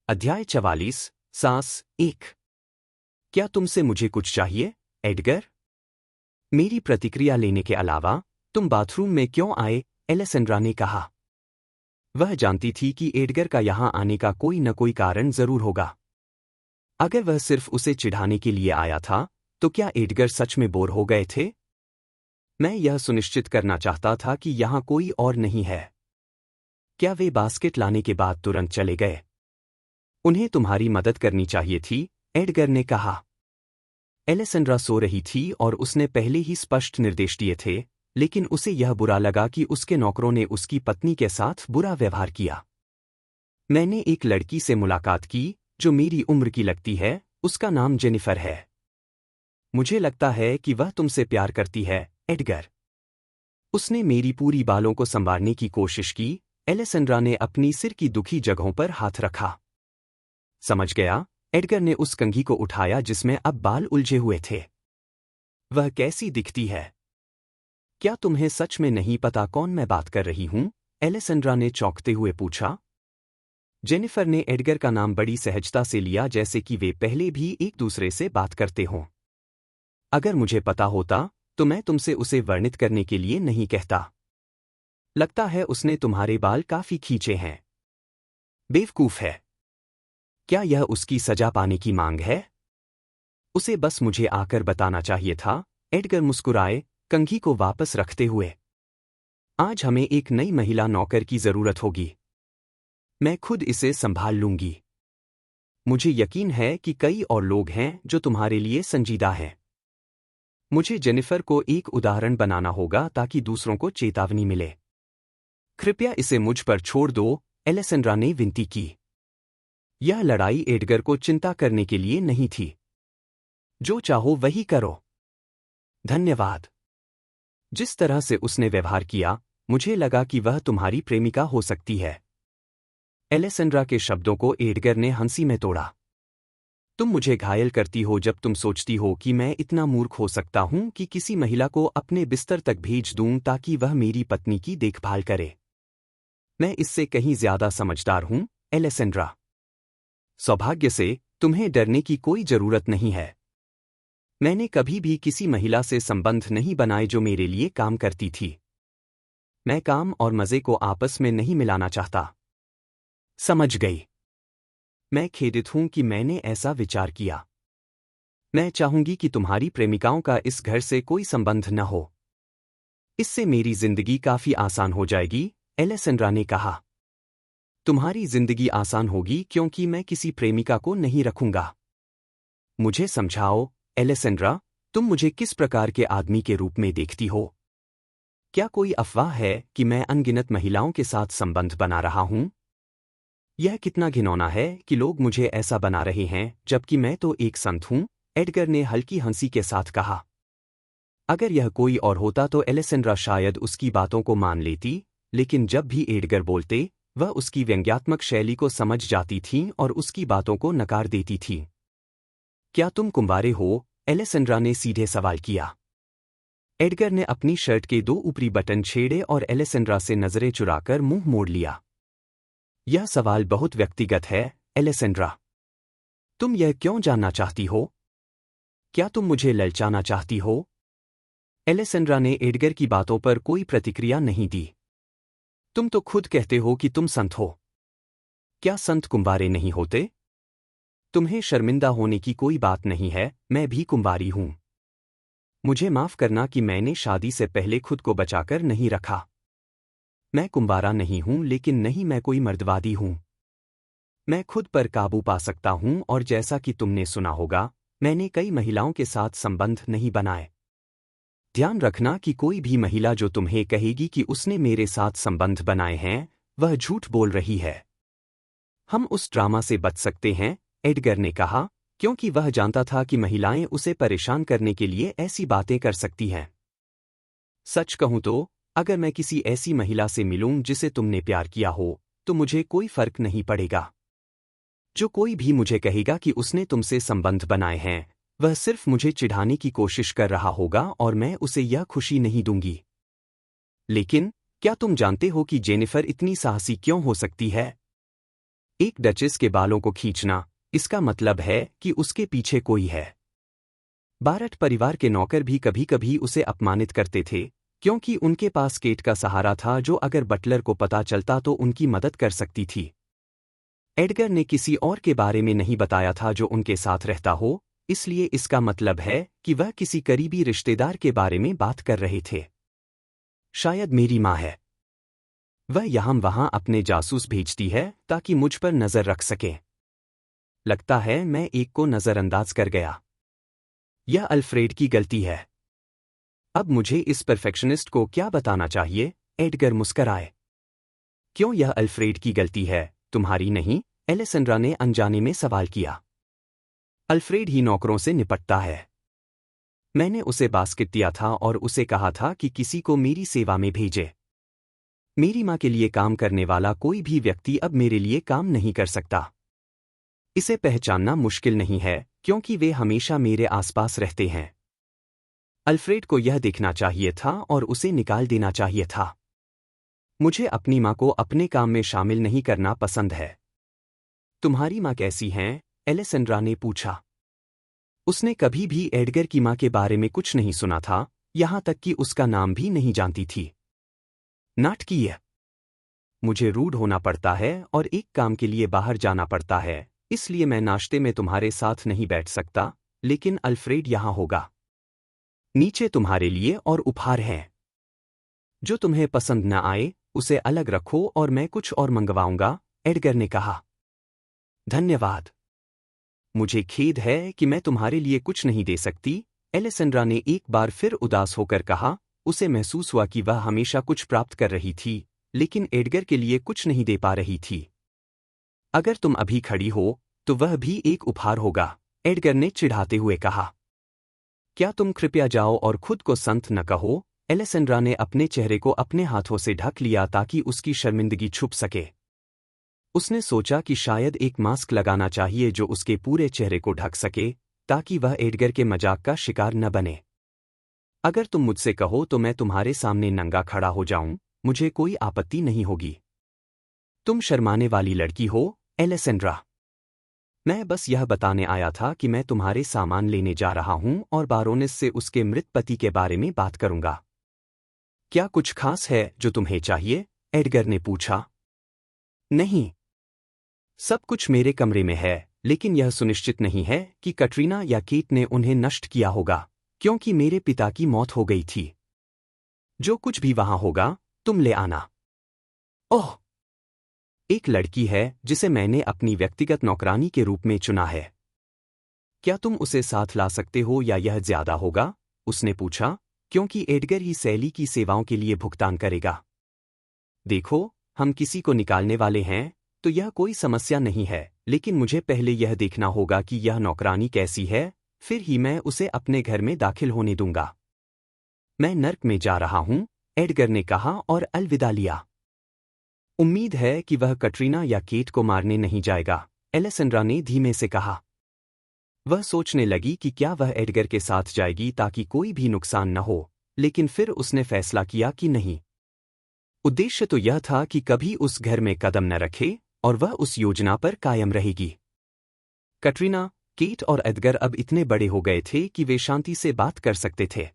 अध्याय 44 सांस 1। क्या तुमसे मुझे कुछ चाहिए, एडगर? मेरी प्रतिक्रिया लेने के अलावा तुम बाथरूम में क्यों आए? एलेसेंड्रा ने कहा। वह जानती थी कि एडगर का यहां आने का कोई न कोई कारण जरूर होगा। अगर वह सिर्फ उसे चिढ़ाने के लिए आया था, तो क्या एडगर सच में बोर हो गए थे? मैं यह सुनिश्चित करना चाहता था कि यहां कोई और नहीं है। क्या वे बास्केट लाने के बाद तुरंत चले गए? उन्हें तुम्हारी मदद करनी चाहिए थी, एडगर ने कहा। एलेसेंड्रा सो रही थी और उसने पहले ही स्पष्ट निर्देश दिए थे, लेकिन उसे यह बुरा लगा कि उसके नौकरों ने उसकी पत्नी के साथ बुरा व्यवहार किया। मैंने एक लड़की से मुलाकात की जो मेरी उम्र की लगती है, उसका नाम जेनिफर है। मुझे लगता है कि वह तुमसे प्यार करती है, एडगर। उसने मेरी पूरी बालों को संवारने की कोशिश की। एलेसेंड्रा ने अपनी सिर की दुखी जगहों पर हाथ रखा। समझ गया, एडगर ने उस कंघी को उठाया जिसमें अब बाल उलझे हुए थे। वह कैसी दिखती है? क्या तुम्हें सच में नहीं पता कौन मैं बात कर रही हूं? एलेसेंड्रा ने चौंकते हुए पूछा। जेनिफर ने एडगर का नाम बड़ी सहजता से लिया, जैसे कि वे पहले भी एक दूसरे से बात करते हों। अगर मुझे पता होता तो मैं तुमसे उसे वर्णित करने के लिए नहीं कहता। लगता है उसने तुम्हारे बाल काफी खींचे हैं। बेवकूफ है। क्या यह उसकी सजा पाने की मांग है? उसे बस मुझे आकर बताना चाहिए था, एडगर मुस्कुराए, कंघी को वापस रखते हुए। आज हमें एक नई महिला नौकर की जरूरत होगी। मैं खुद इसे संभाल लूंगी। मुझे यकीन है कि कई और लोग हैं जो तुम्हारे लिए संजीदा हैं। मुझे जेनिफर को एक उदाहरण बनाना होगा ताकि दूसरों को चेतावनी मिले। कृपया इसे मुझ पर छोड़ दो, एलेसेंड्रा ने विनती की। यह लड़ाई एडगर को चिंता करने के लिए नहीं थी। जो चाहो वही करो। धन्यवाद। जिस तरह से उसने व्यवहार किया, मुझे लगा कि वह तुम्हारी प्रेमिका हो सकती है। एलेसेंड्रा के शब्दों को एडगर ने हंसी में तोड़ा। तुम मुझे घायल करती हो जब तुम सोचती हो कि मैं इतना मूर्ख हो सकता हूं कि किसी महिला को अपने बिस्तर तक भेज दूं ताकि वह मेरी पत्नी की देखभाल करे। मैं इससे कहीं ज्यादा समझदार हूं, एलेसेंड्रा। सौभाग्य से तुम्हें डरने की कोई जरूरत नहीं है। मैंने कभी भी किसी महिला से संबंध नहीं बनाए जो मेरे लिए काम करती थी। मैं काम और मजे को आपस में नहीं मिलाना चाहता। समझ गई। मैं खेदित हूं कि मैंने ऐसा विचार किया। मैं चाहूंगी कि तुम्हारी प्रेमिकाओं का इस घर से कोई संबंध न हो। इससे मेरी जिंदगी काफी आसान हो जाएगी, एलेसेंड्रा ने कहा। तुम्हारी जिंदगी आसान होगी क्योंकि मैं किसी प्रेमिका को नहीं रखूंगा। मुझे समझाओ, एलेसेंड्रा, तुम मुझे किस प्रकार के आदमी के रूप में देखती हो? क्या कोई अफवाह है कि मैं अनगिनत महिलाओं के साथ संबंध बना रहा हूं? यह कितना घिनौना है कि लोग मुझे ऐसा बना रहे हैं जबकि मैं तो एक संत हूं, एडगर ने हल्की हंसी के साथ कहा। अगर यह कोई और होता तो एलेसेंड्रा शायद उसकी बातों को मान लेती, लेकिन जब भी एडगर बोलते, वह उसकी व्यंग्यात्मक शैली को समझ जाती थीं और उसकी बातों को नकार देती थीं। क्या तुम कुंवारे हो? एलेसेंड्रा ने सीधे सवाल किया। एडगर ने अपनी शर्ट के दो ऊपरी बटन छेड़े और एलेसेंड्रा से नजरें चुराकर मुंह मोड़ लिया। यह सवाल बहुत व्यक्तिगत है, एलेसेंड्रा। तुम यह क्यों जानना चाहती हो? क्या तुम मुझे ललचाना चाहती हो? एलेसेंड्रा ने एडगर की बातों पर कोई प्रतिक्रिया नहीं दी। तुम तो खुद कहते हो कि तुम संत हो। क्या संत कुंवारे नहीं होते? तुम्हें शर्मिंदा होने की कोई बात नहीं है, मैं भी कुंवारी हूं। मुझे माफ करना कि मैंने शादी से पहले खुद को बचाकर नहीं रखा। मैं कुंवारा नहीं हूं, लेकिन नहीं, मैं कोई मर्दवादी हूं। मैं खुद पर काबू पा सकता हूं और जैसा कि तुमने सुना होगा, मैंने कई महिलाओं के साथ संबंध नहीं बनाए। ध्यान रखना कि कोई भी महिला जो तुम्हें कहेगी कि उसने मेरे साथ संबंध बनाए हैं, वह झूठ बोल रही है। हम उस ड्रामा से बच सकते हैं, एडगर ने कहा, क्योंकि वह जानता था कि महिलाएं उसे परेशान करने के लिए ऐसी बातें कर सकती हैं। सच कहूं तो, अगर मैं किसी ऐसी महिला से मिलूं जिसे तुमने प्यार किया हो, तो मुझे कोई फर्क नहीं पड़ेगा। जो कोई भी मुझे कहेगा कि उसने तुमसे संबंध बनाए हैं, वह सिर्फ मुझे चिढ़ाने की कोशिश कर रहा होगा और मैं उसे यह खुशी नहीं दूंगी। लेकिन क्या तुम जानते हो कि जेनिफर इतनी साहसी क्यों हो सकती है? एक डचेस के बालों को खींचना, इसका मतलब है कि उसके पीछे कोई है। बारट परिवार के नौकर भी कभी कभी उसे अपमानित करते थे, क्योंकि उनके पास केट का सहारा था जो अगर बटलर को पता चलता तो उनकी मदद कर सकती थी। एडगर ने किसी और के बारे में नहीं बताया था जो उनके साथ रहता हो, इसलिए इसका मतलब है कि वह किसी करीबी रिश्तेदार के बारे में बात कर रहे थे। शायद मेरी माँ है। वह यहाँ वहाँ अपने जासूस भेजती है ताकि मुझ पर नजर रख सके। लगता है मैं एक को नजरअंदाज कर गया। यह अल्फ्रेड की गलती है। अब मुझे इस परफेक्शनिस्ट को क्या बताना चाहिए? एडगर मुस्कराए। क्यों यह अल्फ्रेड की गलती है, तुम्हारी नहीं? एलेसेंड्रा ने अनजाने में सवाल किया। अल्फ्रेड ही नौकरों से निपटता है। मैंने उसे बास्केट दिया था और उसे कहा था कि किसी को मेरी सेवा में भेजे। मेरी माँ के लिए काम करने वाला कोई भी व्यक्ति अब मेरे लिए काम नहीं कर सकता। इसे पहचानना मुश्किल नहीं है क्योंकि वे हमेशा मेरे आसपास रहते हैं। अल्फ्रेड को यह देखना चाहिए था और उसे निकाल देना चाहिए था। मुझे अपनी माँ को अपने काम में शामिल नहीं करना पसंद है। तुम्हारी माँ कैसी हैं? एलेसेंड्रा ने पूछा। उसने कभी भी एडगर की माँ के बारे में कुछ नहीं सुना था, यहाँ तक कि उसका नाम भी नहीं जानती थी। नाटकीय। मुझे रूड होना पड़ता है और एक काम के लिए बाहर जाना पड़ता है, इसलिए मैं नाश्ते में तुम्हारे साथ नहीं बैठ सकता, लेकिन अल्फ्रेड यहाँ होगा। नीचे तुम्हारे लिए और उपहार हैं। जो तुम्हें पसंद न आए उसे अलग रखो और मैं कुछ और मंगवाऊंगा, एडगर ने कहा। धन्यवाद। मुझे खेद है कि मैं तुम्हारे लिए कुछ नहीं दे सकती, एलेसेंड्रा ने एक बार फिर उदास होकर कहा। उसे महसूस हुआ कि वह हमेशा कुछ प्राप्त कर रही थी, लेकिन एडगर के लिए कुछ नहीं दे पा रही थी। अगर तुम अभी खड़ी हो तो वह भी एक उपहार होगा, एडगर ने चिढ़ाते हुए कहा। क्या तुम कृपया जाओ और खुद को संत न कहो? एलेसेंड्रा ने अपने चेहरे को अपने हाथों से ढक लिया ताकि उसकी शर्मिंदगी छुप सके। उसने सोचा कि शायद एक मास्क लगाना चाहिए जो उसके पूरे चेहरे को ढक सके, ताकि वह एडगर के मजाक का शिकार न बने। अगर तुम मुझसे कहो तो मैं तुम्हारे सामने नंगा खड़ा हो जाऊं, मुझे कोई आपत्ति नहीं होगी। तुम शर्माने वाली लड़की हो, एलेसेंड्रा। मैं बस यह बताने आया था कि मैं तुम्हारे सामान लेने जा रहा हूं और बारोनेस से उसके मृत पति के बारे में बात करूंगा। क्या कुछ खास है जो तुम्हें चाहिए? एडगर ने पूछा। नहीं। सब कुछ मेरे कमरे में है, लेकिन यह सुनिश्चित नहीं है कि कटरीना या केट ने उन्हें नष्ट किया होगा, क्योंकि मेरे पिता की मौत हो गई थी। जो कुछ भी वहां होगा, तुम ले आना। ओह! एक लड़की है जिसे मैंने अपनी व्यक्तिगत नौकरानी के रूप में चुना है। क्या तुम उसे साथ ला सकते हो या यह ज्यादा होगा? उसने पूछा, क्योंकि एडगर ही सैली की सेवाओं के लिए भुगतान करेगा। देखो, हम किसी को निकालने वाले हैं, तो यह कोई समस्या नहीं है, लेकिन मुझे पहले यह देखना होगा कि यह नौकरानी कैसी है, फिर ही मैं उसे अपने घर में दाखिल होने दूंगा। मैं नर्क में जा रहा हूं, एडगर ने कहा और अलविदा लिया। उम्मीद है कि वह कटरीना या केट को मारने नहीं जाएगा, एलेसेंड्रा ने धीमे से कहा। वह सोचने लगी कि क्या वह एडगर के साथ जाएगी ताकि कोई भी नुकसान न हो, लेकिन फिर उसने फैसला किया कि नहीं। उद्देश्य तो यह था कि कभी उस घर में कदम न रखे और वह उस योजना पर कायम रहेगी। कटरीना, केट और एडगर अब इतने बड़े हो गए थे कि वे शांति से बात कर सकते थे।